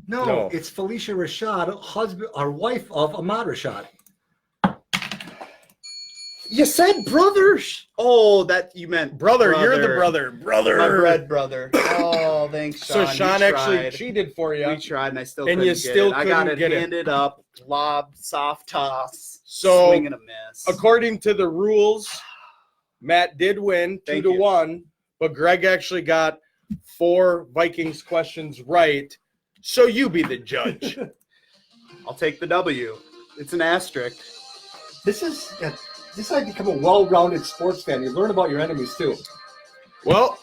No, it's Felicia Rashad, husband or wife of Ahmad Rashad. You said brother. Oh, that you meant Brother, you're the brother. My bread brother. Oh, thanks, So Sean. Sean We actually tried. cheated for you. We tried, and I still And couldn't you get still it. I got couldn't it get it. handed up, lob, soft toss, So, swing and a miss. According to the rules, Matt did win 2-1, but Greg actually got 4 Vikings questions right. So you be the judge. I'll take the W. It's an asterisk. This is how you become a well-rounded sports fan. You learn about your enemies too. Well,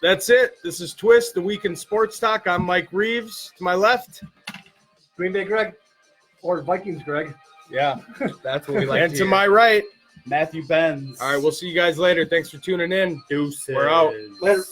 that's it. This is Twist, the Week in Sports Talk. I'm Mike Reeves. To my left, Green Bay Greg or Vikings Greg. Yeah, that's what we like. And to hear. my right. Matthew Benz. All right, we'll see you guys later. Thanks for tuning in. Deuces. We're out. Later.